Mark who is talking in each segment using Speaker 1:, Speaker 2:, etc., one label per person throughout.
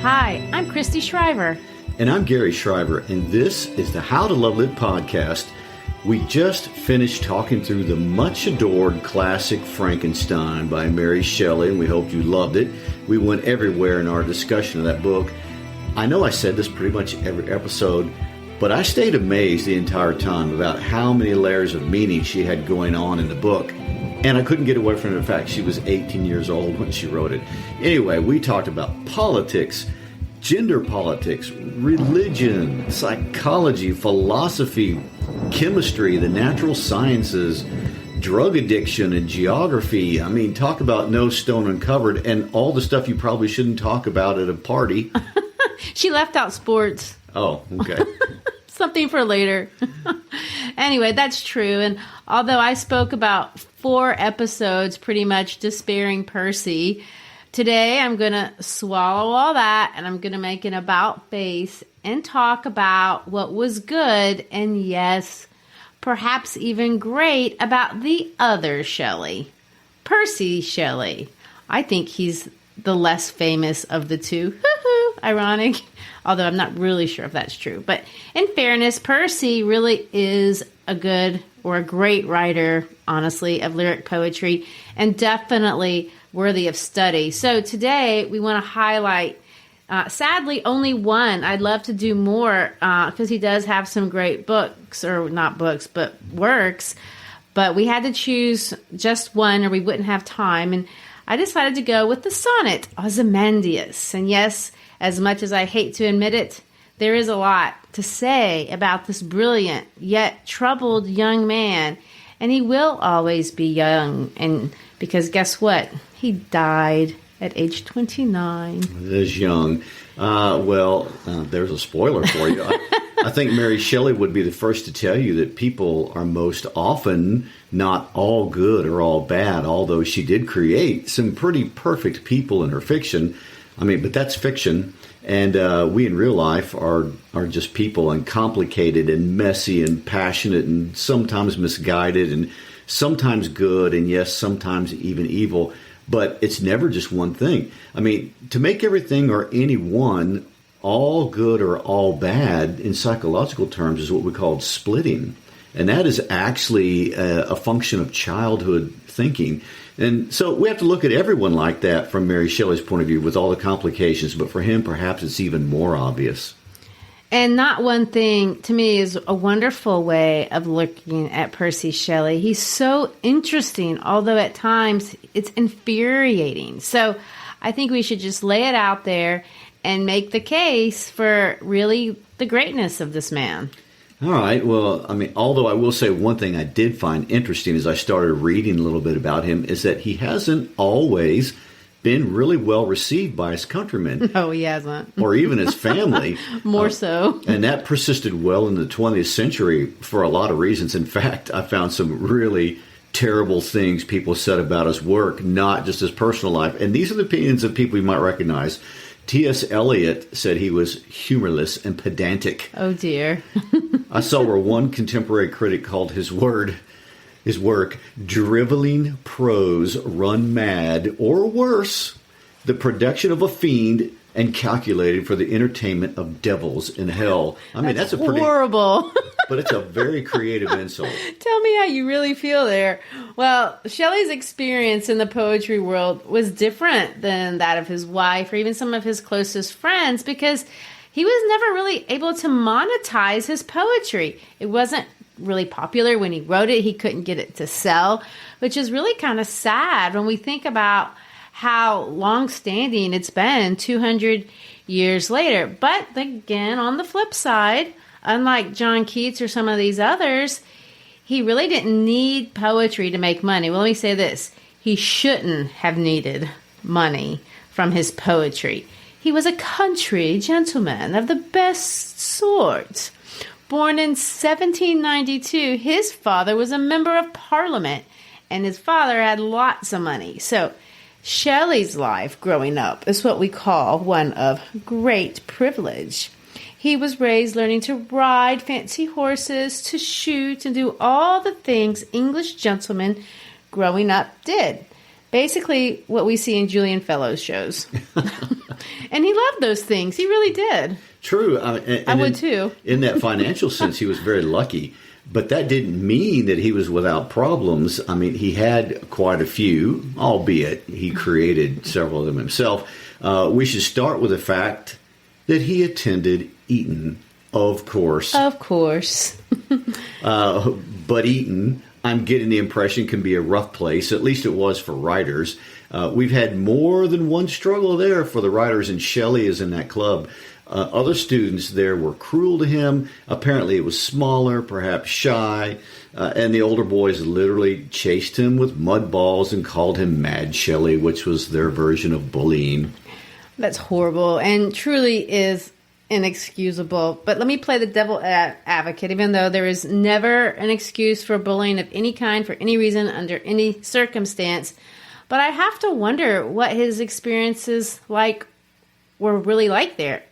Speaker 1: Hi, I'm Christy Shriver.
Speaker 2: And I'm Gary Shriver, and this is the How to Love Lit podcast. We just finished talking through the much-adored classic Frankenstein by Mary Shelley, and we hope you loved it. We went everywhere in our discussion of that book. I know I said this pretty much every episode, but I stayed amazed the entire time about how many layers of meaning she had going on in the book. And I couldn't get away from the fact she was 18 years old when she wrote it. Anyway, we talked about politics, gender politics, religion, psychology, philosophy, chemistry, the natural sciences, drug addiction, and geography. I mean, talk about no stone uncovered, and all the stuff you probably shouldn't talk about at a party.
Speaker 1: She left out sports.
Speaker 2: Oh, okay.
Speaker 1: Something for later. Anyway, that's true. And although I spoke about 4 episodes pretty much despairing Percy, today I'm going to swallow all that and I'm going to make an about face and talk about what was good and, yes, perhaps even great about the other Shelley, Percy Shelley. I think he's the less famous of the two. Ironic, although I'm not really sure if that's true. But in fairness, Percy really is a good or a great writer, honestly, of lyric poetry, and definitely worthy of study. So today we want to highlight, sadly, only one. I'd love to do more because he does have some great books, or not books, but works. But we had to choose just one or we wouldn't have time. And I decided to go with the sonnet, Ozymandias. And yes, as much as I hate to admit it, there is a lot to say about this brilliant yet troubled young man. And he will always be young. And because guess what? He died at age 29.
Speaker 2: It is young. There's a spoiler for you. I think Mary Shelley would be the first to tell you that people are most often not all good or all bad, although she did create some pretty perfect people in her fiction. I mean, but that's fiction. And we in real life are just people, and complicated and messy and passionate and sometimes misguided and sometimes good and, yes, sometimes even evil. But it's never just one thing. I mean, to make everything or anyone all good or all bad in psychological terms is what we call splitting. And that is actually a function of childhood thinking. And so we have to look at everyone like that from Mary Shelley's point of view with all the complications. But for him, perhaps it's even more obvious.
Speaker 1: And not one thing, to me, is a wonderful way of looking at Percy Shelley. He's so interesting, although at times it's infuriating. So I think we should just lay it out there and make the case for really the greatness of this man.
Speaker 2: All right. Well, I mean, although I will say one thing I did find interesting as I started reading a little bit about him is that he hasn't always been really well received by his countrymen.
Speaker 1: No, he hasn't.
Speaker 2: Or even his family.
Speaker 1: More so.
Speaker 2: And that persisted well into the 20th century for a lot of reasons. In fact, I found some really terrible things people said about his work, not just his personal life. And these are the opinions of people you might recognize. T.S. Eliot said he was humorless and pedantic.
Speaker 1: Oh, dear.
Speaker 2: I saw where one contemporary critic called his work driveling prose run mad, or worse, the production of a fiend and calculated for the entertainment of devils in hell. I mean, that's a pretty
Speaker 1: horrible.
Speaker 2: But it's a very creative insult.
Speaker 1: Tell me how you really feel there. Well, Shelley's experience in the poetry world was different than that of his wife or even some of his closest friends, because he was never really able to monetize his poetry. It wasn't really popular when he wrote it. He couldn't get it to sell, which is really kind of sad when we think about how long-standing it's been 200 years later. But again, on the flip side, unlike John Keats or some of these others, he really didn't need poetry to make money. Well, let me say this. He shouldn't have needed money from his poetry. He was a country gentleman of the best sort. Born in 1792, his father was a member of Parliament, and his father had lots of money. So Shelley's life growing up is what we call one of great privilege. He was raised learning to ride fancy horses, to shoot, and do all the things English gentlemen growing up did. Basically, what we see in Julian Fellowes shows. And he loved those things. He really did.
Speaker 2: True.
Speaker 1: I would too.
Speaker 2: In that financial sense, he was very lucky. But that didn't mean that he was without problems. I mean, he had quite a few, albeit he created several of them himself. We should start with the fact that he attended Eton, of course.
Speaker 1: Of course.
Speaker 2: But Eton, I'm getting the impression, can be a rough place. At least it was for writers. We've had more than one struggle there for the writers, and Shelley is in that club. Other students there were cruel to him. Apparently it was smaller, perhaps shy, and the older boys literally chased him with mud balls and called him Mad Shelley, which was their version of bullying.
Speaker 1: That's horrible and truly is inexcusable. But let me play the devil advocate, even though there is never an excuse for bullying of any kind for any reason under any circumstance. But I have to wonder what his experiences were really like there.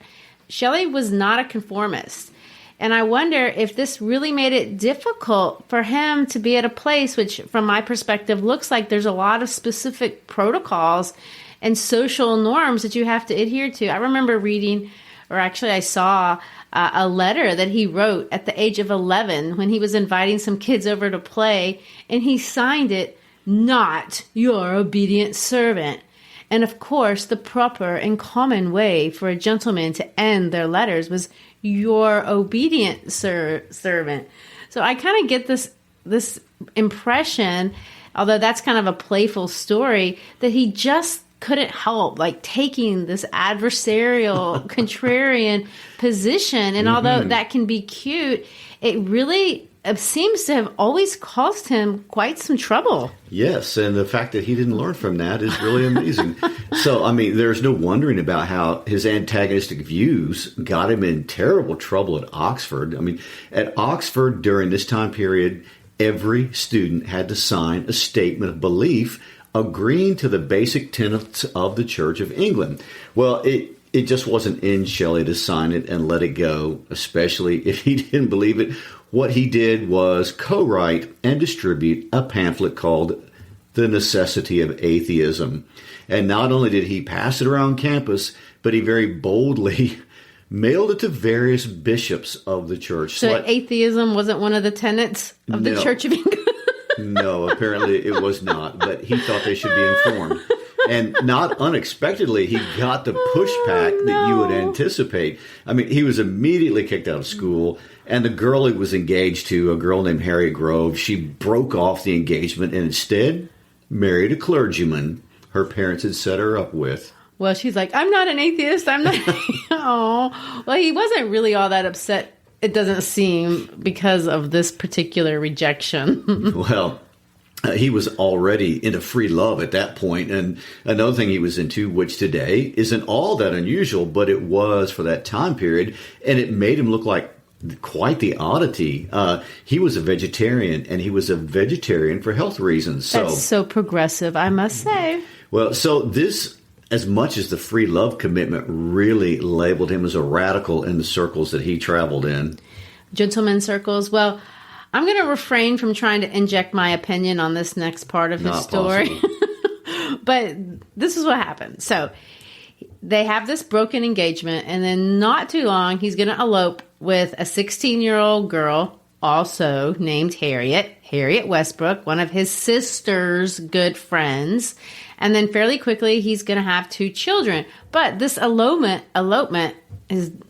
Speaker 1: Shelley was not a conformist. And I wonder if this really made it difficult for him to be at a place which, from my perspective, looks like there's a lot of specific protocols and social norms that you have to adhere to. I remember reading, or actually I saw a letter that he wrote at the age of 11 when he was inviting some kids over to play, and he signed it, "Not your obedient servant." And of course, the proper and common way for a gentleman to end their letters was "your obedient servant." So I kind of get this impression, although that's kind of a playful story, that he just couldn't help taking this adversarial, contrarian position. And although that can be cute, it really seems to have always caused him quite some trouble.
Speaker 2: Yes, and the fact that he didn't learn from that is really amazing. So, I mean, there's no wondering about how his antagonistic views got him in terrible trouble at Oxford. I mean, at Oxford during this time period, every student had to sign a statement of belief agreeing to the basic tenets of the Church of England. Well, it just wasn't in Shelley to sign it and let it go, especially if he didn't believe it. What he did was co-write and distribute a pamphlet called The Necessity of Atheism. And not only did he pass it around campus, but he very boldly mailed it to various bishops of the church.
Speaker 1: So atheism wasn't one of the tenets of the Church of England?
Speaker 2: No, apparently it was not, but he thought they should be informed. And not unexpectedly, he got the pushback that you would anticipate. I mean, he was immediately kicked out of school, and the girl he was engaged to, a girl named Harriet Grove, she broke off the engagement and instead married a clergyman her parents had set her up with.
Speaker 1: Well, she's like, "I'm not an atheist. I'm not." Oh, well, he wasn't really all that upset, it doesn't seem, because of this particular rejection.
Speaker 2: Well, he was already into free love at that point. And another thing he was into, which today isn't all that unusual, but it was for that time period. And it made him look like quite the oddity. He was a vegetarian, and he was a vegetarian for health reasons.
Speaker 1: That's so progressive, I must say.
Speaker 2: Well, so this, as much as the free love commitment, really labeled him as a radical in the circles that he traveled in. Gentleman
Speaker 1: circles. Well, I'm going to refrain from trying to inject my opinion on this next part of his story. But this is what happened. So they have this broken engagement, and then not too long, he's going to elope with a 16-year-old girl, also named Harriet Westbrook, one of his sister's good friends. And then fairly quickly, he's going to have 2 children. But this elopement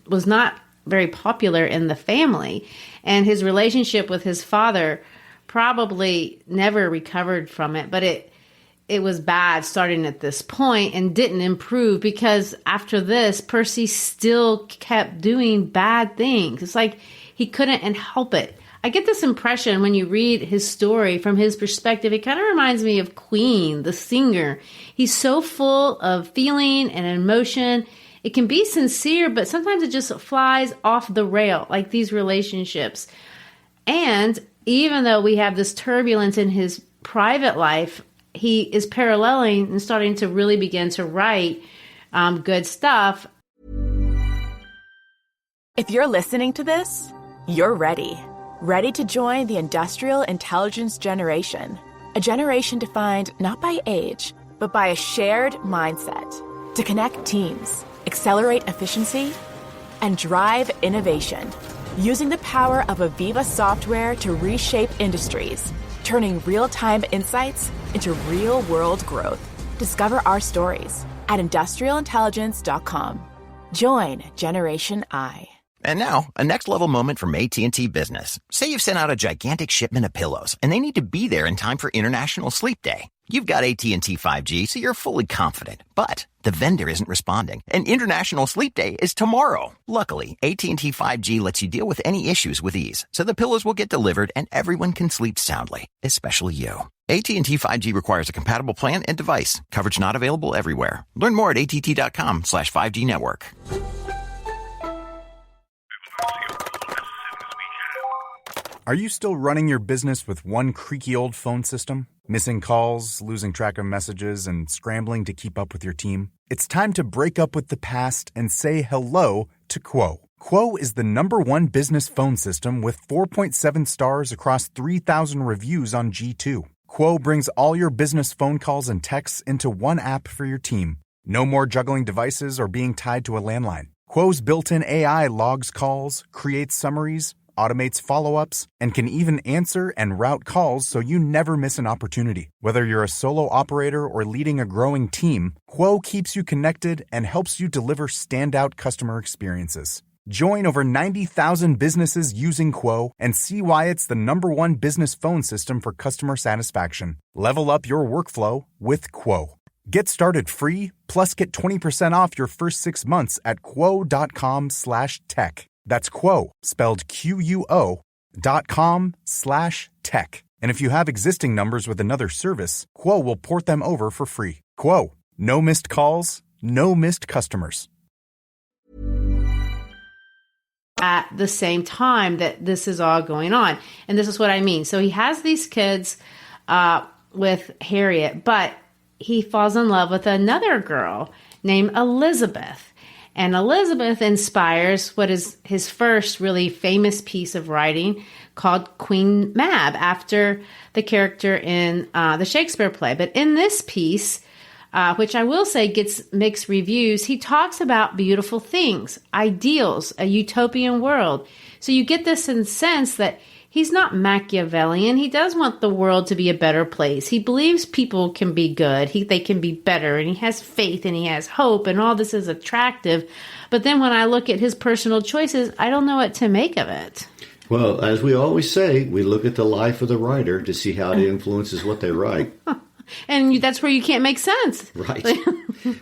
Speaker 1: was not very popular in the family. And his relationship with his father probably never recovered from it. But it was bad starting at this point and didn't improve, because after this, Percy still kept doing bad things. It's like he couldn't help it. I get this impression when you read his story from his perspective. It kind of reminds me of Queen, the singer. He's so full of feeling and emotion. It can be sincere, but sometimes it just flies off the rail, like these relationships. And even though we have this turbulence in his private life, he is paralleling and starting to really begin to write good stuff.
Speaker 3: If you're listening to this, you're ready. Ready to join the industrial intelligence generation. A generation defined not by age, but by a shared mindset. to connect teams, accelerate efficiency, and drive innovation. Using the power of Aviva software to reshape industries, turning real-time insights into real-world growth. Discover our stories at industrialintelligence.com. Join Generation I.
Speaker 4: And now, a next-level moment from AT&T Business. Say you've sent out a gigantic shipment of pillows, and they need to be there in time for International Sleep Day. You've got AT&T 5G, so you're fully confident. But the vendor isn't responding, and International Sleep Day is tomorrow. Luckily, AT&T 5G lets you deal with any issues with ease, so the pillows will get delivered and everyone can sleep soundly, especially you. AT&T 5G requires a compatible plan and device. Coverage not available everywhere. Learn more at att.com/5G network.
Speaker 5: Are you still running your business with one creaky old phone system? Missing calls, losing track of messages, and scrambling to keep up with your team? It's time to break up with the past and say hello to Quo. Quo is the #1 business phone system with 4.7 stars across 3,000 reviews on G2. Quo brings all your business phone calls and texts into one app for your team. No more juggling devices or being tied to a landline. Quo's built-in AI logs calls, creates summaries, automates follow-ups, and can even answer and route calls so you never miss an opportunity. Whether you're a solo operator or leading a growing team, Quo keeps you connected and helps you deliver standout customer experiences. Join over 90,000 businesses using Quo and see why it's the #1 business phone system for customer satisfaction. Level up your workflow with Quo. Get started free, plus get 20% off your first 6 months at quo.com/tech. That's Quo, spelled QUO.com/tech. And if you have existing numbers with another service, Quo will port them over for free. Quo, no missed calls, no missed customers.
Speaker 1: At the same time that this is all going on. And this is what I mean. So he has these kids with Harriet, but he falls in love with another girl named Elizabeth. And Elizabeth inspires what is his first really famous piece of writing called Queen Mab, after the character in the Shakespeare play. But in this piece, which I will say gets mixed reviews, he talks about beautiful things, ideals, a utopian world. So you get this sense that he's not Machiavellian. He does want the world to be a better place. He believes people can be good. They can be better. And he has faith and he has hope. And all this is attractive. But then when I look at his personal choices, I don't know what to make of it.
Speaker 2: Well, as we always say, we look at the life of the writer to see how it influences what they write.
Speaker 1: And that's where you can't make sense.
Speaker 2: Right.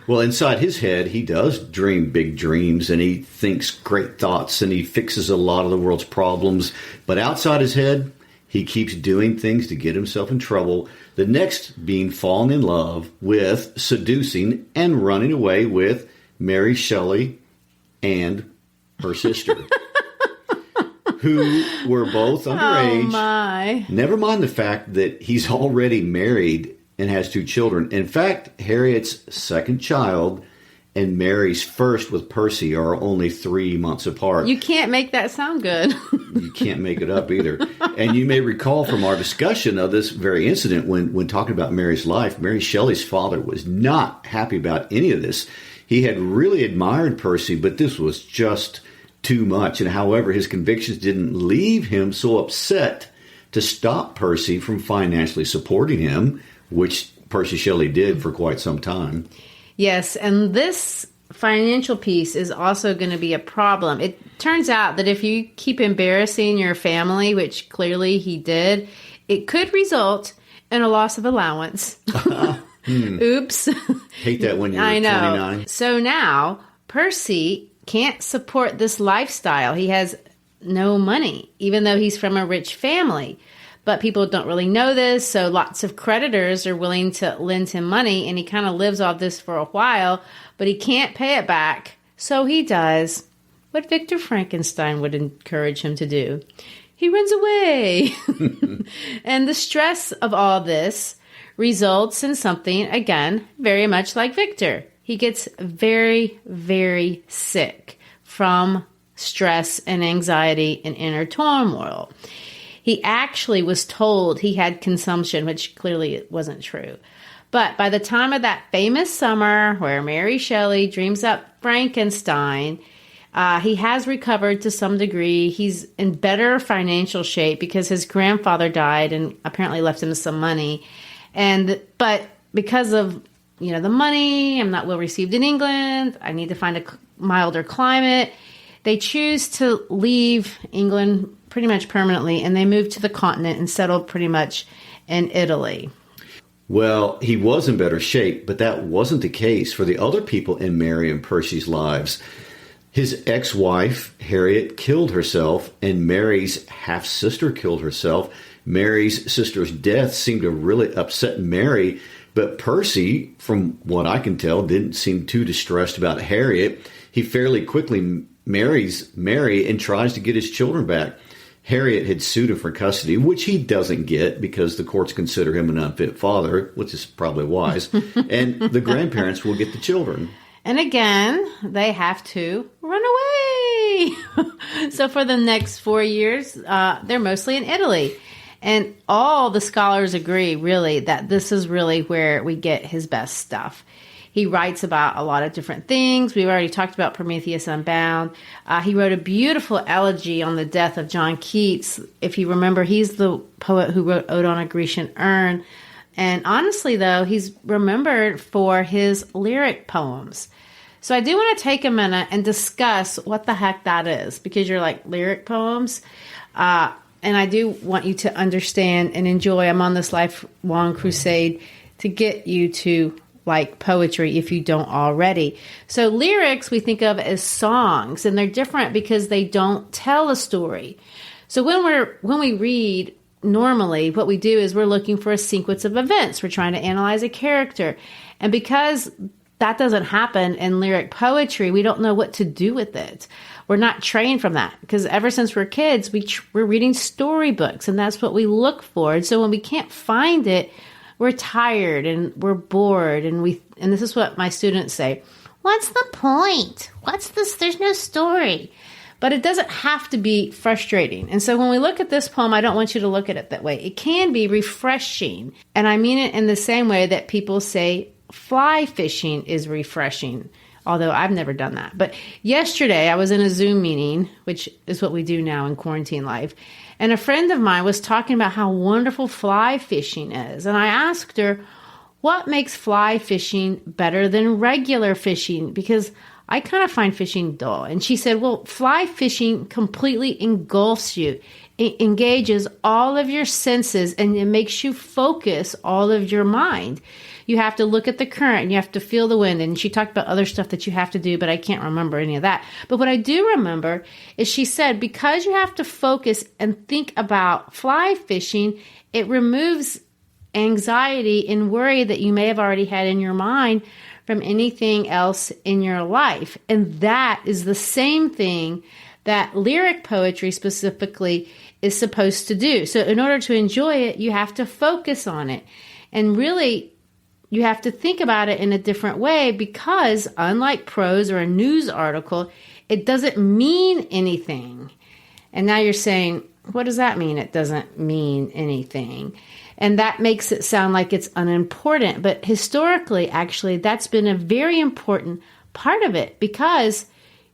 Speaker 2: Well, inside his head, he does dream big dreams and he thinks great thoughts and he fixes a lot of the world's problems. But outside his head, he keeps doing things to get himself in trouble. The next being falling in love with, seducing, and running away with Mary Shelley and her sister, who were both underage.
Speaker 1: Oh, my.
Speaker 2: Never mind the fact that he's already married and has 2 children. In fact, Harriet's second child and Mary's first with Percy are only 3 months apart.
Speaker 1: You can't make that sound good.
Speaker 2: You can't make it up either. And you may recall from our discussion of this very incident when talking about Mary's life, Mary Shelley's father was not happy about any of this. He had really admired Percy, but this was just too much. And however, his convictions didn't leave him so upset to stop Percy from financially supporting him, which Percy Shelley did for quite some time.
Speaker 1: Yes, and this financial piece is also going to be a problem. It turns out that if you keep embarrassing your family, which clearly he did, it could result in a loss of allowance. Oops.
Speaker 2: Hate that when you're
Speaker 1: I know.
Speaker 2: 29.
Speaker 1: So now Percy can't support this lifestyle. He has no money, even though he's from a rich family. But people don't really know this, so lots of creditors are willing to lend him money, and he kind of lives off this for a while, but he can't pay it back. So he does what Victor Frankenstein would encourage him to do. He runs away. And the stress of all this results in something, again, very much like Victor. He gets very, very sick from stress and anxiety and inner turmoil. He actually was told he had consumption, which clearly it wasn't true. But by the time of that famous summer where Mary Shelley dreams up Frankenstein, he has recovered to some degree. He's in better financial shape because his grandfather died and apparently left him some money. But because of, the money, I'm not well received in England, I need to find a milder climate, they choose to leave England pretty much permanently, and they move to the continent and settle pretty much in Italy.
Speaker 2: Well, he was in better shape, but that wasn't the case for the other people in Mary and Percy's lives. His ex-wife, Harriet, killed herself, and Mary's half-sister killed herself. Mary's sister's death seemed to really upset Mary, but Percy, from what I can tell, didn't seem too distressed about Harriet. He fairly quickly marries Mary and tries to get his children back. Harriet had sued him for custody, which he doesn't get because the courts consider him an unfit father, which is probably wise, and the grandparents will get the children.
Speaker 1: And again, they have to run away. So for the next 4 years, they're mostly in Italy. And all the scholars agree, really, that this is really where we get his best stuff. He writes about a lot of different things. We've already talked about Prometheus Unbound. He wrote a beautiful elegy on the death of John Keats. If you remember, he's the poet who wrote Ode on a Grecian Urn. And honestly, though, he's remembered for his lyric poems. So I do want to take a minute and discuss what the heck that is, because you're like, lyric poems? And I do want you to understand and enjoy. I'm on this lifelong crusade to get you to like poetry if you don't already. So lyrics we think of as songs, and they're different because they don't tell a story. So when we read normally, what we do is we're looking for a sequence of events. We're trying to analyze a character. And because that doesn't happen in lyric poetry, we don't know what to do with it. We're not trained from that because ever since we're kids, we're reading storybooks, and that's what we look for. And so when we can't find it, we're tired and we're bored, and this is what my students say: "What's the point? What's this? There's no story." But it doesn't have to be frustrating. And so when we look at this poem, I don't want you to look at it that way. It can be refreshing, and I mean it in the same way that people say fly fishing is refreshing. Although I've never done that. But yesterday I was in a Zoom meeting, which is what we do now in quarantine life. And a friend of mine was talking about how wonderful fly fishing is. And I asked her, what makes fly fishing better than regular fishing? Because I kind of find fishing dull. And she said, well, fly fishing completely engulfs you. It engages all of your senses, and it makes you focus all of your mind. You have to look at the current, and you have to feel the wind. And she talked about other stuff that you have to do, but I can't remember any of that. But what I do remember is she said, because you have to focus and think about fly fishing, it removes anxiety and worry that you may have already had in your mind from anything else in your life. And that is the same thing that lyric poetry specifically is supposed to do. So in order to enjoy it, you have to focus on it. And really, you have to think about it in a different way, because unlike prose or a news article, it doesn't mean anything. And now you're saying, what does that mean? It doesn't mean anything. And that makes it sound like it's unimportant. But historically, actually, that's been a very important part of it, because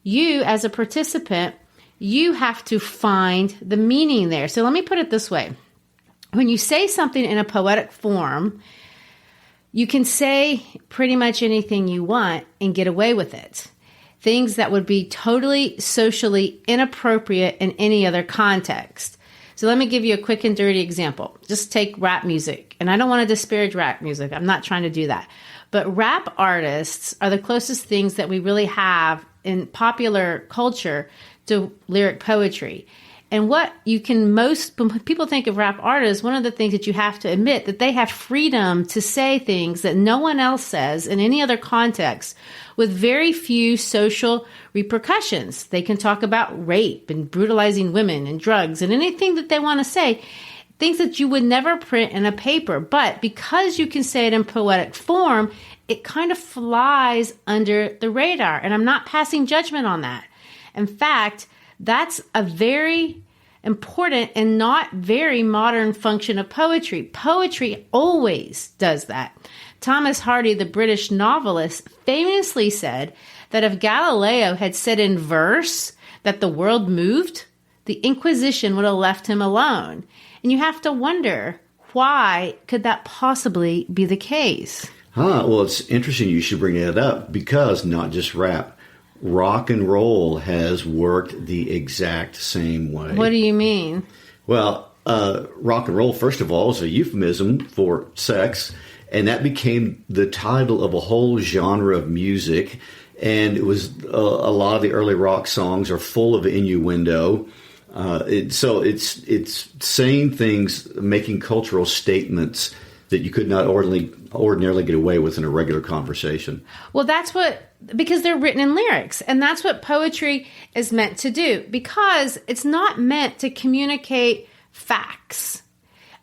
Speaker 1: you, as a participant, you have to find the meaning there. So let me put it this way. When you say something in a poetic form, you can say pretty much anything you want and get away with it. Things that would be totally socially inappropriate in any other context. So let me give you a quick and dirty example. Just take rap music. And I don't want to disparage rap music. I'm not trying to do that. But rap artists are the closest things that we really have in popular culture to lyric poetry. And what you can most, when people think of rap artists, one of the things that you have to admit that they have freedom to say things that no one else says in any other context with very few social repercussions. They can talk about rape and brutalizing women and drugs and anything that they want to say, things that you would never print in a paper. But because you can say it in poetic form, it kind of flies under the radar. And I'm not passing judgment on that. In fact, that's a very important and not very modern function of poetry. Poetry always does that. Thomas Hardy, the British novelist, famously said that if Galileo had said in verse that the world moved, the Inquisition would have left him alone. And you have to wonder, why could that possibly be the case?
Speaker 2: Well, it's interesting you should bring that up, because not just rap, rock and roll has worked the exact same way.
Speaker 1: What do you mean?
Speaker 2: Well, rock and roll, first of all, is a euphemism for sex, and that became the title of a whole genre of music. And it was a lot of the early rock songs are full of innuendo. So it's saying things, making cultural statements that you could not ordinarily get away with in a regular conversation.
Speaker 1: Well, because they're written in lyrics, and that's what poetry is meant to do, because it's not meant to communicate facts.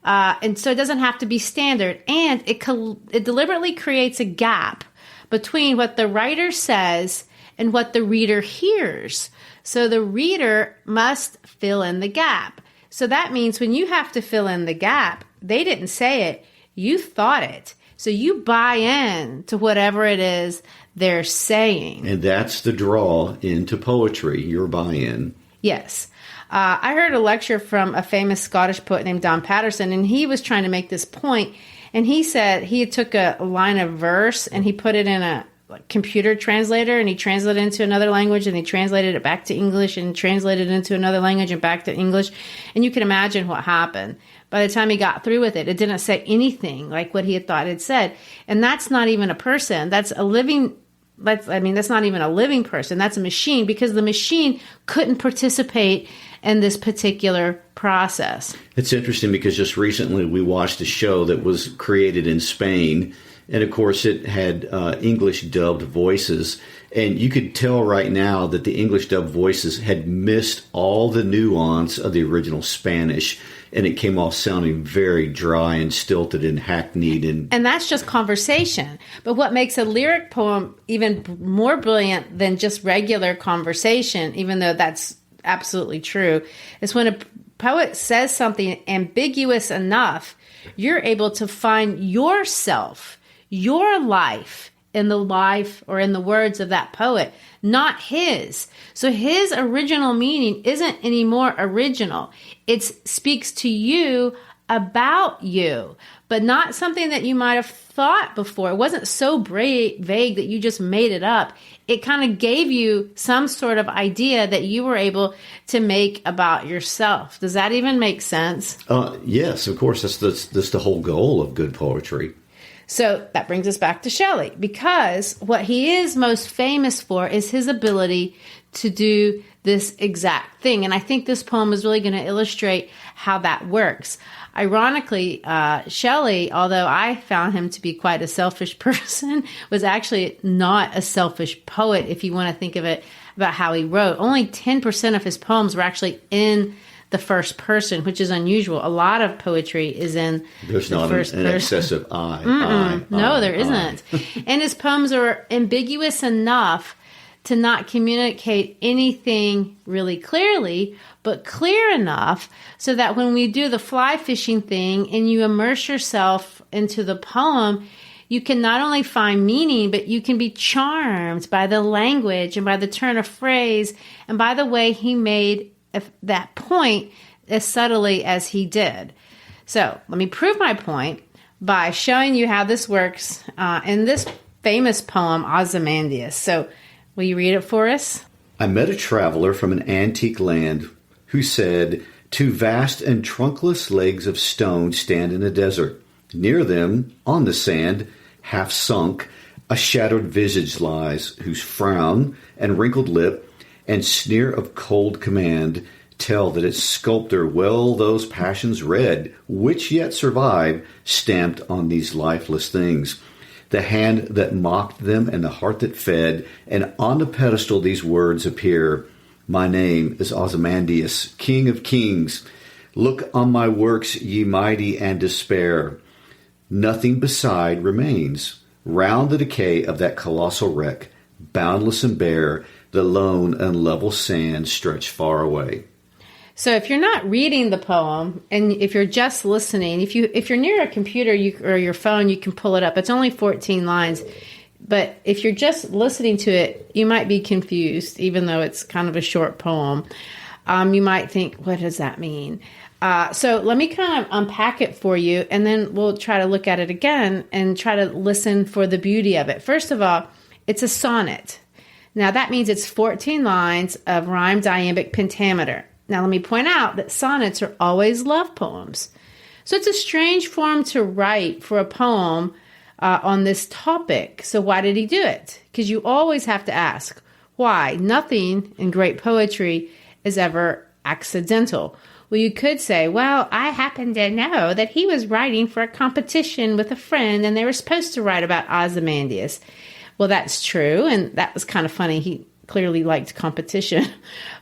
Speaker 1: And so it doesn't have to be standard, and it deliberately creates a gap between what the writer says and what the reader hears. So the reader must fill in the gap. So that means when you have to fill in the gap, they didn't say it, you thought it. So you buy in to whatever it is they're saying.
Speaker 2: And that's the draw into poetry, your buy-in.
Speaker 1: Yes. I heard a lecture from a famous Scottish poet named Don Patterson, and he was trying to make this point. And he said he took a line of verse and he put it in a computer translator, and he translated it into another language, and he translated it back to English and translated it into another language and back to English. And you can imagine what happened. By the time he got through with it, it didn't say anything like what he had thought it said. And that's not even a person. That's not even a living person. That's a machine, because the machine couldn't participate in this particular process.
Speaker 2: It's interesting because just recently we watched a show that was created in Spain. And of course, it had English dubbed voices. And you could tell right now that the English dubbed voices had missed all the nuance of the original Spanish. And it came off sounding very dry and stilted and hackneyed. And
Speaker 1: that's just conversation. But what makes a lyric poem even more brilliant than just regular conversation, even though that's absolutely true, is when a poet says something ambiguous enough, you're able to find yourself, your life, in the life or in the words of that poet, not his. So his original meaning isn't anymore original. It speaks to you about you, but not something that you might have thought before. It wasn't so vague that you just made it up. It kind of gave you some sort of idea that you were able to make about yourself. Does that even make sense?
Speaker 2: Yes, of course. That's the whole goal of good poetry.
Speaker 1: So that brings us back to Shelley, because what he is most famous for is his ability to do this exact thing. And I think this poem is really going to illustrate how that works. Ironically, Shelley, although I found him to be quite a selfish person, was actually not a selfish poet, if you want to think of it about how he wrote. Only 10% of his poems were actually in the first person, which is unusual. A lot of poetry is in
Speaker 2: There's
Speaker 1: the
Speaker 2: not
Speaker 1: first
Speaker 2: an
Speaker 1: person.
Speaker 2: Excessive I.
Speaker 1: No, there isn't. And his poems are ambiguous enough to not communicate anything really clearly, but clear enough so that when we do the fly fishing thing and you immerse yourself into the poem, you can not only find meaning, but you can be charmed by the language and by the turn of phrase and by the way he made that point as subtly as he did. So let me prove my point by showing you how this works in this famous poem, Ozymandias. So will you read it for us?
Speaker 2: I met a traveler from an antique land who said, 2 vast and trunkless legs of stone stand in a desert. Near them, on the sand, half sunk, a shadowed visage lies, whose frown and wrinkled lip and sneer of cold command tell that its sculptor well those passions read, which yet survive, stamped on these lifeless things. The hand that mocked them and the heart that fed, and on the pedestal these words appear, my name is Ozymandias, King of Kings. Look on my works, ye mighty, and despair. Nothing beside remains. Round the decay of that colossal wreck, boundless and bare, the lone and level sands stretch far away.
Speaker 1: So if you're not reading the poem and if you're just listening, if you're near a computer or your phone, you can pull it up. It's only 14 lines. But if you're just listening to it, you might be confused, even though it's kind of a short poem. You might think, what does that mean? So let me kind of unpack it for you, and then we'll try to look at it again and try to listen for the beauty of it. First of all, it's a sonnet. Now, that means it's 14 lines of rhymed iambic pentameter. Now, let me point out that sonnets are always love poems. So it's a strange form to write for a poem on this topic. So why did he do it? Because you always have to ask, why? Nothing in great poetry is ever accidental. Well, you could say, well, I happen to know that he was writing for a competition with a friend and they were supposed to write about Ozymandias. Well, that's true, and that was kind of funny. He clearly liked competition.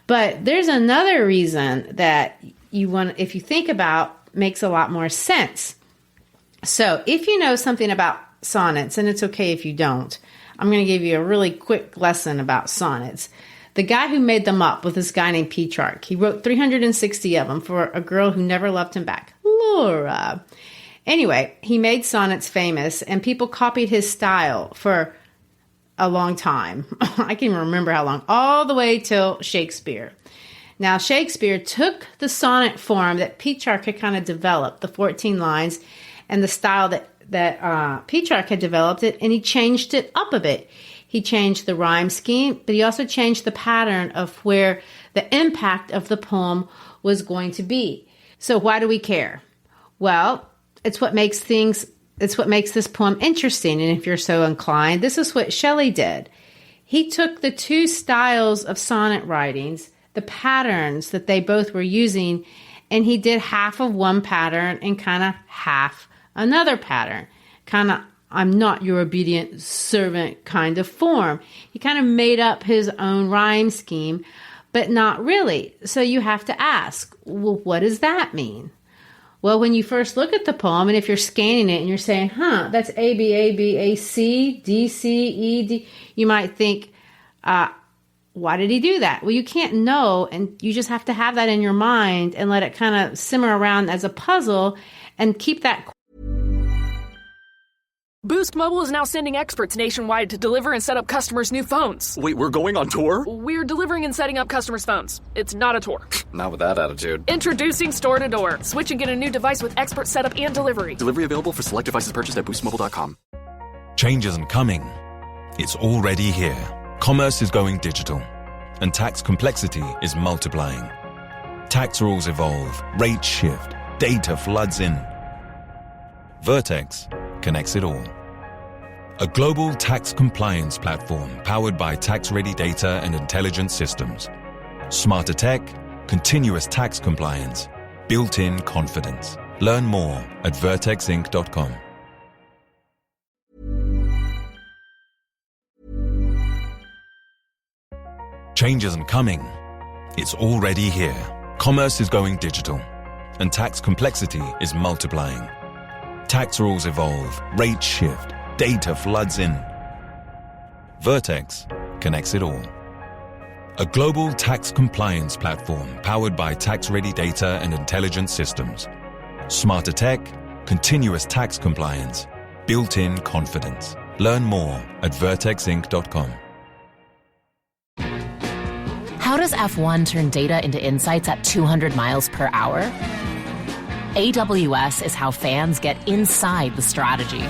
Speaker 1: But there's another reason that if you think about, makes a lot more sense. So if you know something about sonnets, and it's okay if you don't, I'm going to give you a really quick lesson about sonnets. The guy who made them up was this guy named Petrarch. He wrote 360 of them for a girl who never loved him back, Laura. Anyway, he made sonnets famous, and people copied his style for a long time. I can remember how long, all the way till Shakespeare. Now, Shakespeare took the sonnet form that Petrarch had kind of developed, the 14 lines, and the style that Petrarch had developed it, and he changed it up a bit. He changed the rhyme scheme, but he also changed the pattern of where the impact of the poem was going to be. So why do we care? Well, it's what makes this poem interesting. And if you're so inclined, this is what Shelley did. He took the two styles of sonnet writings, the patterns that they both were using, and he did half of one pattern and kind of half another pattern. Kind of, I'm not your obedient servant kind of form. He kind of made up his own rhyme scheme, but not really. So you have to ask, well, what does that mean? Well, when you first look at the poem, and if you're scanning it and you're saying, that's A, B, A, B, A, C, D, C, E, D, you might think, why did he do that? Well, you can't know, and you just have to have that in your mind and let it kind of simmer around as a puzzle and keep that.
Speaker 6: Boost Mobile is now sending experts nationwide to deliver and set up customers' new phones.
Speaker 7: Wait, we're going on tour?
Speaker 6: We're delivering and setting up customers' phones. It's not a tour.
Speaker 7: Not with that attitude.
Speaker 6: Introducing Store to Door. Switch and get a new device with expert setup and delivery.
Speaker 7: Delivery available for select devices purchased at boostmobile.com.
Speaker 8: Change isn't coming. It's already here. Commerce is going digital, and tax complexity is multiplying. Tax rules evolve, rates shift, data floods in. Vertex connects it all. A global tax compliance platform powered by tax-ready data and intelligent systems. Smarter tech, continuous tax compliance, built-in confidence. Learn more at vertexinc.com. Change isn't coming. It's already here. Commerce is going digital, and tax complexity is multiplying. Tax rules evolve, rates shift, data floods in. Vertex connects it all. A global tax compliance platform powered by tax-ready data and intelligent systems. Smarter tech, continuous tax compliance, built-in confidence. Learn more at vertexinc.com.
Speaker 9: How does F1 turn data into insights at 200 miles per hour? AWS is how fans get inside the strategy.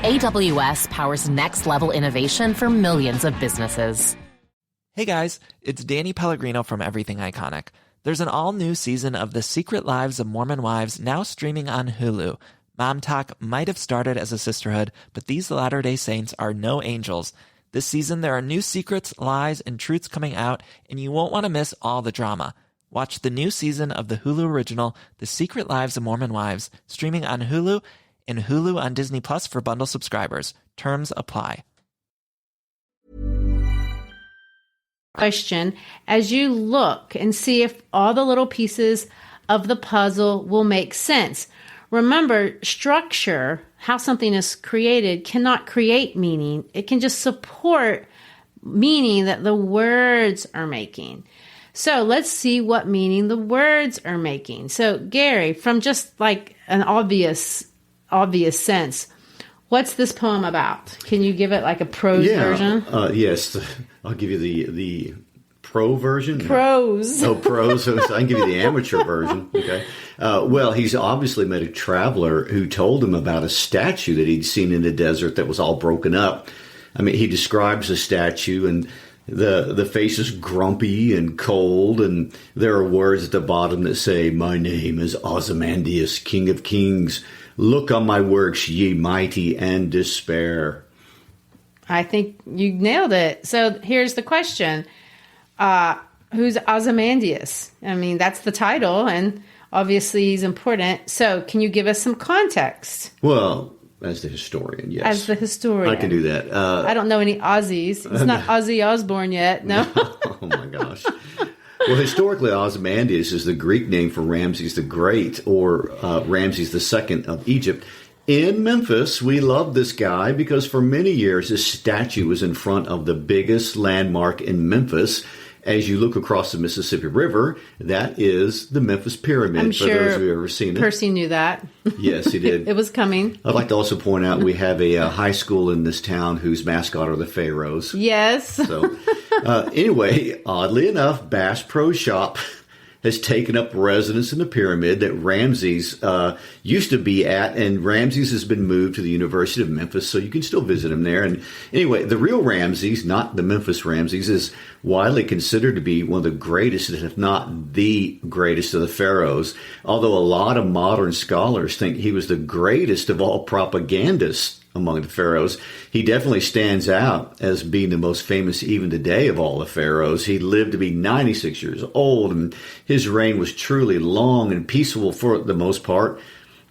Speaker 9: AWS powers next-level innovation for millions of businesses.
Speaker 10: Hey guys, it's Danny Pellegrino from Everything Iconic. There's an all-new season of The Secret Lives of Mormon Wives now streaming on Hulu. Mom Talk might have started as a sisterhood, but these Latter-day Saints are no angels. This season, there are new secrets, lies, and truths coming out, and you won't want to miss all the drama. Watch the new season of the Hulu original, The Secret Lives of Mormon Wives, streaming on Hulu and Hulu on Disney Plus for bundle subscribers. Terms apply.
Speaker 1: Question as you look and see if all the little pieces of the puzzle will make sense. Remember, structure, how something is created, cannot create meaning. It can just support meaning that the words are making. So let's see what meaning the words are making. So Gary, from just like an obvious sense, what's this poem about? Can you give it like a prose version?
Speaker 2: Yes, I'll give you the pro version.
Speaker 1: Prose.
Speaker 2: Oh, prose. So I can give you the amateur version. Okay. Well, he's obviously met a traveler who told him about a statue that he'd seen in the desert that was all broken up. I mean, he describes the statue, and the face is grumpy and cold, and there are words at the bottom that say, "My name is Ozymandias, King of Kings. Look on my works, ye mighty, and despair."
Speaker 1: I think you nailed it. So here's the question. Who's Ozymandias? I mean, that's the title, and obviously he's important. So can you give us some context?
Speaker 2: Well, as the historian, yes.
Speaker 1: As the historian.
Speaker 2: I can do that.
Speaker 1: I don't know any Aussies. It's not Ozzy Osbourne yet, no?
Speaker 2: Oh, my gosh. Well, historically, Ozymandias is the Greek name for Ramses the Great, or Ramses II of Egypt. In Memphis, we love this guy because for many years, his statue was in front of the biggest landmark in Memphis. As you look across the Mississippi River, that is the Memphis Pyramid.
Speaker 1: I'm
Speaker 2: for
Speaker 1: sure
Speaker 2: those who have ever seen it.
Speaker 1: Percy knew that.
Speaker 2: Yes, he did.
Speaker 1: It was coming.
Speaker 2: I'd like to also point out we have a high school in this town whose mascot are the Pharaohs.
Speaker 1: Yes.
Speaker 2: So, anyway, oddly enough, Bass Pro Shop has taken up residence in the pyramid that Ramses used to be at, and Ramses has been moved to the University of Memphis, so you can still visit him there. And anyway, the real Ramses, not the Memphis Ramses, is widely considered to be one of the greatest, if not the greatest of the pharaohs, although a lot of modern scholars think he was the greatest of all propagandists among the pharaohs. He definitely stands out as being the most famous even today of all the pharaohs. He lived to be 96 years old, and his reign was truly long and peaceful for the most part,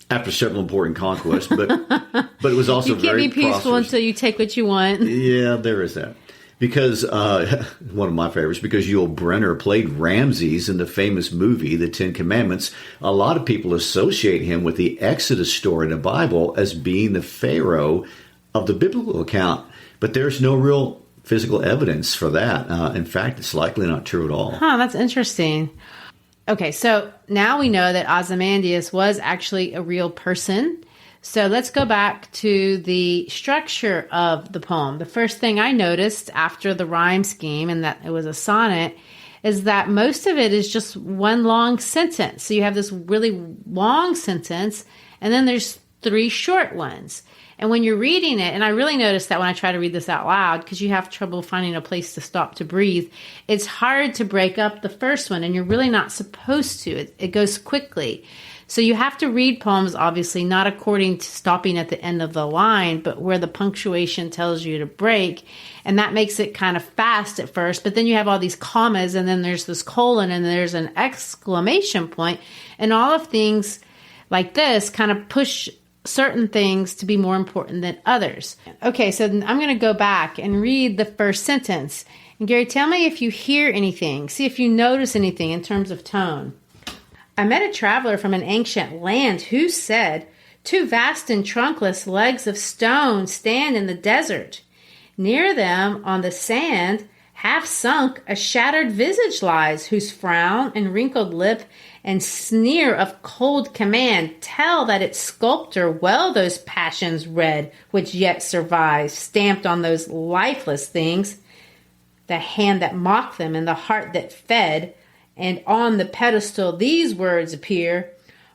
Speaker 2: after several important conquests. But it was also very prosperous.
Speaker 1: You can't be peaceful until you take what you want.
Speaker 2: Yeah, there is that. Because, one of my favorites, because Yul Brynner played Ramses in the famous movie, The Ten Commandments, a lot of people associate him with the Exodus story in the Bible as being the Pharaoh of the biblical account. But there's no real physical evidence for that. In fact, it's likely not true at all.
Speaker 1: Huh, that's interesting. Okay, so now we know that Ozymandias was actually a real person. So let's go back to the structure of the poem. The first thing I noticed after the rhyme scheme, and that it was a sonnet, is that most of it is just one long sentence. So you have this really long sentence, and then there's three short ones. And when you're reading it, and I really noticed that when I try to read this out loud, because you have trouble finding a place to stop to breathe, it's hard to break up the first one, and you're really not supposed to. It goes quickly. So you have to read poems, obviously, not according to stopping at the end of the line, but where the punctuation tells you to break. And that makes it kind of fast at first. But then you have all these commas, and then there's this colon, and there's an exclamation point. And all of things like this kind of push certain things to be more important than others. Okay, so I'm going to go back and read the first sentence. And Gary, tell me if you hear anything. See if you notice anything in terms of tone. I met a traveler from an ancient land who said, 2 vast and trunkless legs of stone stand in the desert. Near them, on the sand, half sunk, a shattered visage lies, whose frown and wrinkled lip and sneer of cold command tell that its sculptor well those passions read, which yet survive, stamped on those lifeless things, the hand that mocked them and the heart that fed. And on the pedestal these words appear,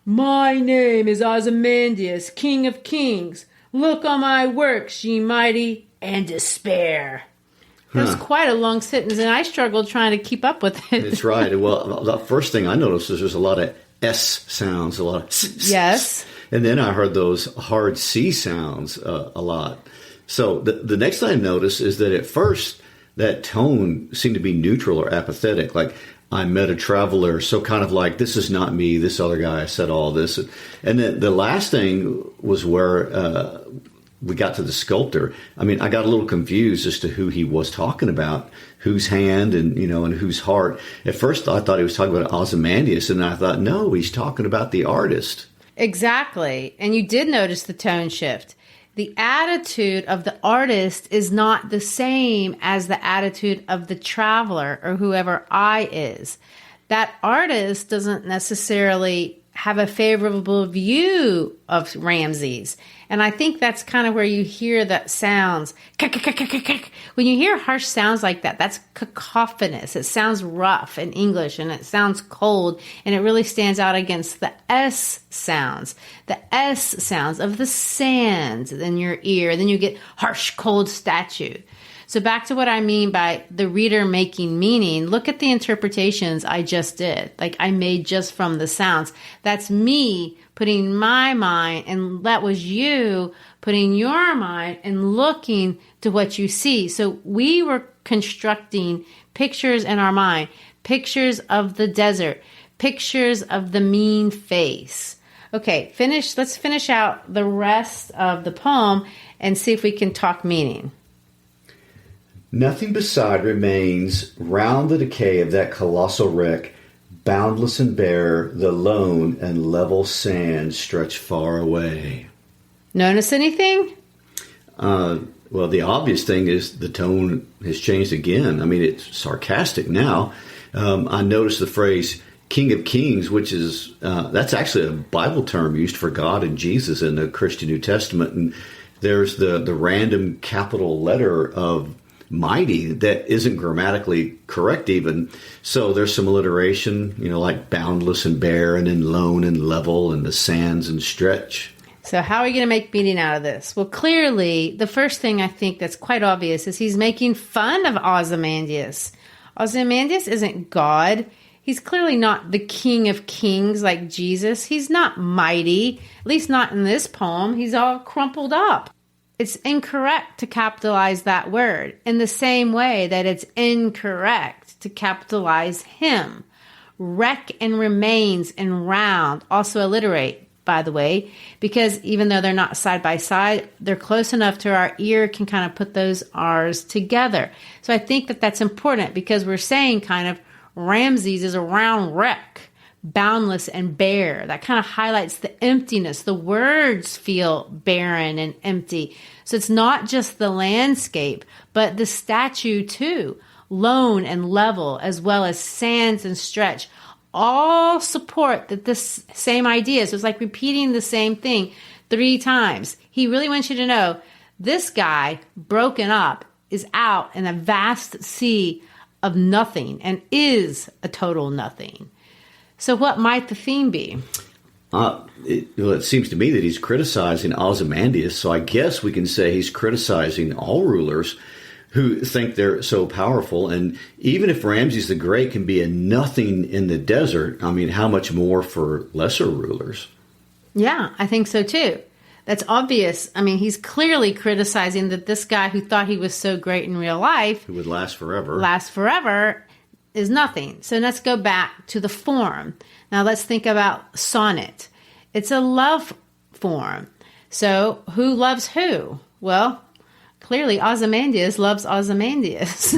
Speaker 1: My name is Ozymandias, King of Kings. Look on my works, ye mighty, and despair. That's quite a long sentence, and I struggled trying to keep up with it.
Speaker 2: That's right. Well, the first thing I noticed is there's a lot of S sounds, a lot of S.
Speaker 1: Yes.
Speaker 2: And then I heard those hard C sounds a lot. So the next thing I noticed is that at first that tone seemed to be neutral or apathetic, like I met a traveler, so kind of like, this is not me, this other guy said all this. And then the last thing was where we got to the sculptor. I mean, I got a little confused as to who he was talking about, whose hand and whose heart. At first, I thought he was talking about Ozymandias, and I thought, no, he's talking about the artist.
Speaker 1: Exactly. And you did notice the tone shift. the attitude of the artist is not the same as the attitude of the traveler or whoever I is. That artist doesn't necessarily have a favorable view of Ramses. And I think that's kind of where you hear that sounds. When you hear harsh sounds like that, that's cacophonous. It sounds rough in English and it sounds cold, and it really stands out against the S sounds. The S sounds of the sands in your ear. Then you get harsh, cold statue. So back to what I mean by the reader making meaning, look at the interpretations I just did, like I made just from the sounds. That's me putting my mind, and that was you putting your mind and looking to what you see. So we were constructing pictures in our mind, pictures of the desert, pictures of the mean face. Okay, let's finish out the rest of the poem and see if we can talk meaning.
Speaker 2: Nothing beside remains round the decay of that colossal wreck, boundless and bare, the lone and level sands stretch far away.
Speaker 1: Notice anything?
Speaker 2: Well, the obvious thing is the tone has changed again. I mean, it's sarcastic now. I noticed the phrase King of Kings, which is, that's actually a Bible term used for God and Jesus in the Christian New Testament. And there's the random capital letter of mighty that isn't grammatically correct even. So there's some alliteration, like boundless and bare, and then lone and level, and the sands and stretch.
Speaker 1: So how are you going to make meaning out of this? Well, clearly, the first thing I think that's quite obvious is he's making fun of Ozymandias. Ozymandias isn't God. He's clearly not the King of Kings like Jesus. He's not mighty, at least not in this poem. He's all crumpled up. It's incorrect to capitalize that word in the same way that it's incorrect to capitalize him. Wreck and remains and round also alliterate, by the way, because even though they're not side by side, they're close enough to our ear can kind of put those R's together. So I think that that's important because we're saying kind of Ramses is a round wreck, boundless and bare. That kind of highlights the emptiness. The words feel barren and empty. So it's not just the landscape, but the statue too, lone and level, as well as sands and stretch, all support that this same idea. So it's like repeating the same thing 3 times. He really wants you to know this guy, broken up, is out in a vast sea of nothing and is a total nothing. So what might the theme be?
Speaker 2: It seems to me that he's criticizing Ozymandias, so I guess we can say he's criticizing all rulers who think they're so powerful. And even if Ramses the Great can be a nothing in the desert, I mean, how much more for lesser rulers? Yeah,
Speaker 1: I think so too. That's obvious. I mean, he's clearly criticizing that this guy who thought he was so great in real life,
Speaker 2: who would last forever,
Speaker 1: is nothing. So let's go back to the form. Now let's think about sonnet. It's a love form. So who loves who? Well, clearly Ozymandias loves Ozymandias.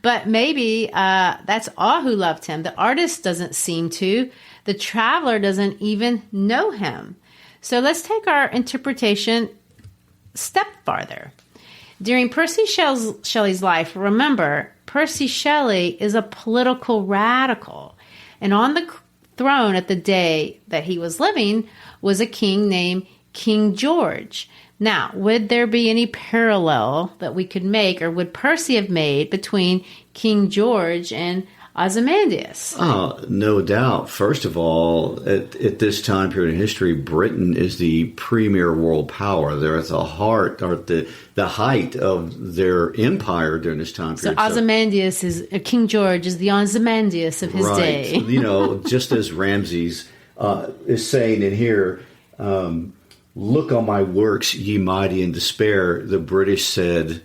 Speaker 1: But maybe that's all who loved him. The artist doesn't seem to. The traveler doesn't even know him. So let's take our interpretation a step farther. During Percy Shelley's life, remember, Percy Shelley is a political radical. And on the throne at the day that he was living was a king named King George. Now, would there be any parallel that we could make, or would Percy have made between King George and Ozymandias?
Speaker 2: No doubt. First of all, at this time period in history, Britain is the premier world power. They're at the heart, or the height of their empire during this time period.
Speaker 1: So Ozymandias King George is the Ozymandias of his day.
Speaker 2: Just as Ramses is saying in here, look on my works, ye mighty in despair. The British said,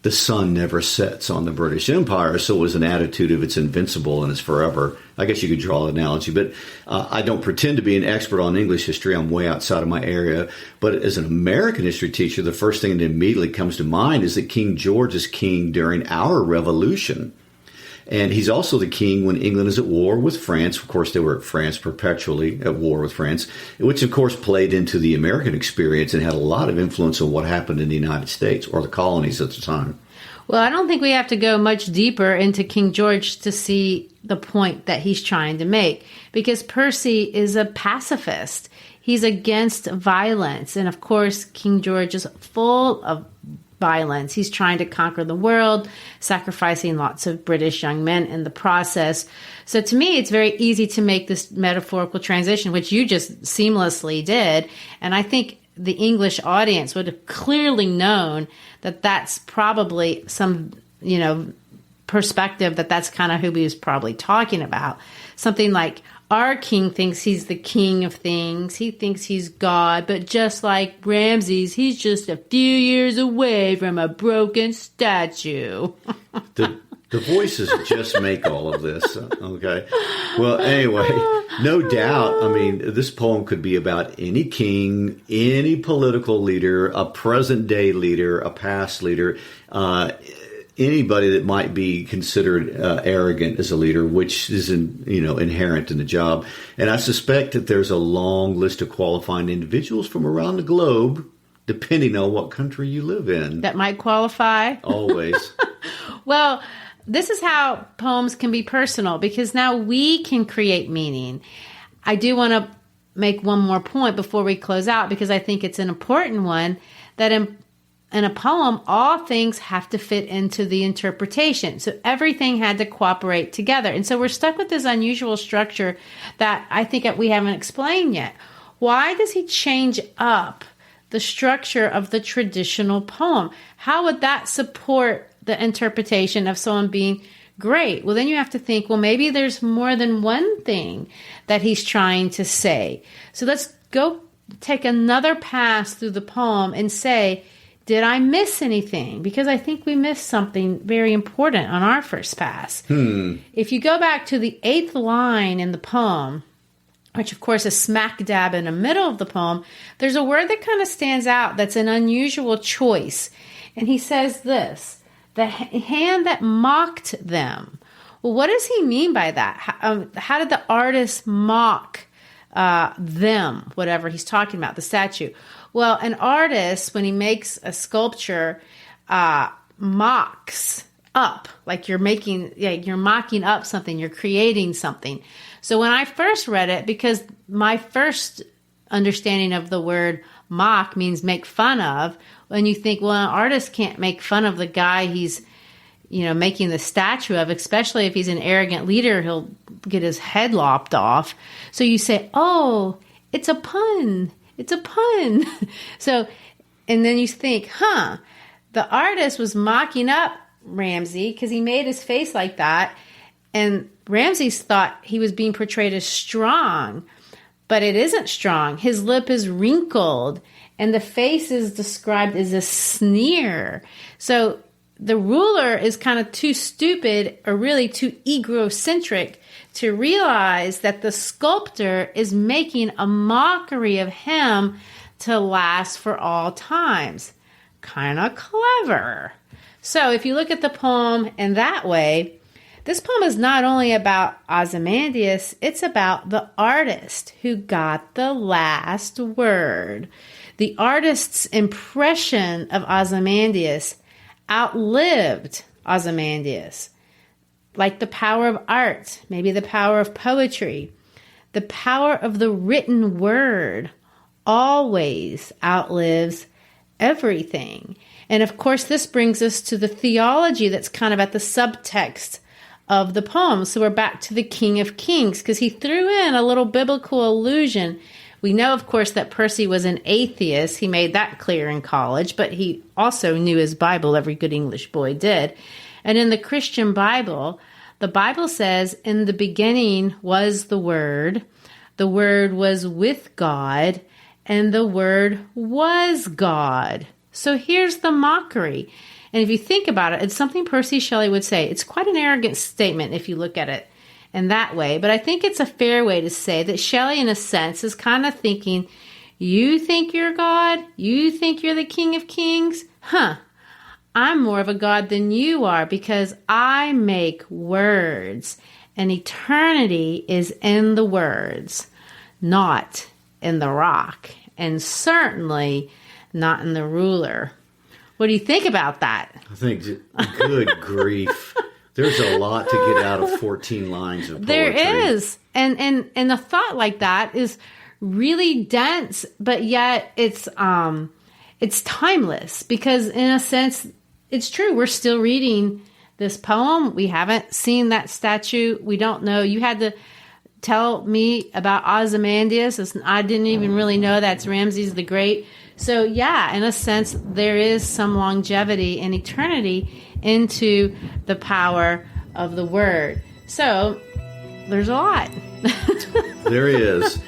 Speaker 2: the sun never sets on the British Empire, so it was an attitude of it's invincible and it's forever. I guess you could draw an analogy, but I don't pretend to be an expert on English history. I'm way outside of my area. But as an American history teacher, the first thing that immediately comes to mind is that King George is king during our revolution. And he's also the king when England is at war with France. Of course, they were at France perpetually, at war with France, which, of course, played into the American experience and had a lot of influence on what happened in the United States or the colonies at the time.
Speaker 1: Well, I don't think we have to go much deeper into King George to see the point that he's trying to make, because Percy is a pacifist. He's against violence. And of course, King George is full of violence. He's trying to conquer the world, sacrificing lots of British young men in the process. So to me, it's very easy to make this metaphorical transition, which you just seamlessly did. And I think the English audience would have clearly known that that's probably some, perspective, that's kind of who he was probably talking about. Something like, our king thinks he's the king of things. He thinks he's God, but just like Ramses, he's just a few years away from a broken statue.
Speaker 2: The voices just make all of this, okay? Well, anyway, no doubt, this poem could be about any king, any political leader, a present-day leader, a past leader, anybody that might be considered arrogant as a leader, which is inherent in the job. And I suspect that there's a long list of qualifying individuals from around the globe, depending on what country you live in.
Speaker 1: That might qualify.
Speaker 2: Always.
Speaker 1: Well, this is how poems can be personal, because now we can create meaning. I do want to make one more point before we close out, because I think it's an important one, that in a poem, all things have to fit into the interpretation. So everything had to cooperate together. And so we're stuck with this unusual structure that I think that we haven't explained yet. Why does he change up the structure of the traditional poem? How would that support the interpretation of someone being great? Well, then you have to think, well, maybe there's more than one thing that he's trying to say. So let's go take another pass through the poem and say, did I miss anything? Because I think we missed something very important on our first pass. If you go back to the 8th line in the poem, which of course is smack dab in the middle of the poem, there's a word that kind of stands out that's an unusual choice. And he says this, the hand that mocked them. Well, what does he mean by that? How did the artist mock them, whatever he's talking about, the statue? Well, an artist, when he makes a sculpture, mocks up, like you're mocking up something, you're creating something. So when I first read it, because my first understanding of the word mock means make fun of, when you think, well, an artist can't make fun of the guy he's, making the statue of, especially if he's an arrogant leader, he'll get his head lopped off. So you say, oh, it's a pun. It's a pun. So, and then you think, the artist was mocking up Ramsay because he made his face like that. And Ramses thought he was being portrayed as strong, but it isn't strong. His lip is wrinkled and the face is described as a sneer. So the ruler is kind of too stupid, or really too egocentric, to realize that the sculptor is making a mockery of him to last for all times. Kind of clever. So if you look at the poem in that way, this poem is not only about Ozymandias, it's about the artist who got the last word. The artist's impression of Ozymandias outlived Ozymandias. Like the power of art, maybe the power of poetry, the power of the written word always outlives everything. And of course, this brings us to the theology that's kind of at the subtext of the poem. So we're back to the King of Kings, because he threw in a little biblical allusion. We know, of course, that Percy was an atheist. He made that clear in college, but he also knew his Bible. Every good English boy did. And in the Christian Bible, the Bible says, in the beginning was the Word was with God, and the Word was God. So here's the mockery. And if you think about it, it's something Percy Shelley would say. It's quite an arrogant statement if you look at it in that way. But I think it's a fair way to say that Shelley, in a sense, is kind of thinking, you think you're God? You think you're the King of Kings? I'm more of a God than you are because I make words, and eternity is in the words, not in the rock, and certainly not in the ruler. What do you think about that?
Speaker 2: I think, good grief. There's a lot to get out of 14 lines of poetry.
Speaker 1: There is. And a thought like that is really dense, but yet it's timeless because in a sense, it's true. We're still reading this poem. We haven't seen that statue. We don't know. You had to tell me about Ozymandias. I didn't even really know that's Ramses the Great. So yeah, in a sense, there is some longevity and eternity into the power of the word. So there's a lot.
Speaker 2: There is.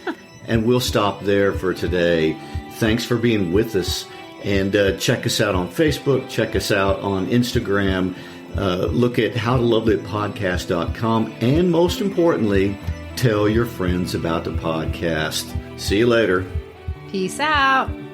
Speaker 2: And we'll stop there for today. Thanks for being with us. And check us out on Facebook. Check us out on Instagram. Look at howtolovelyitpodcast.com. And most importantly, tell your friends about the podcast. See you later.
Speaker 1: Peace out.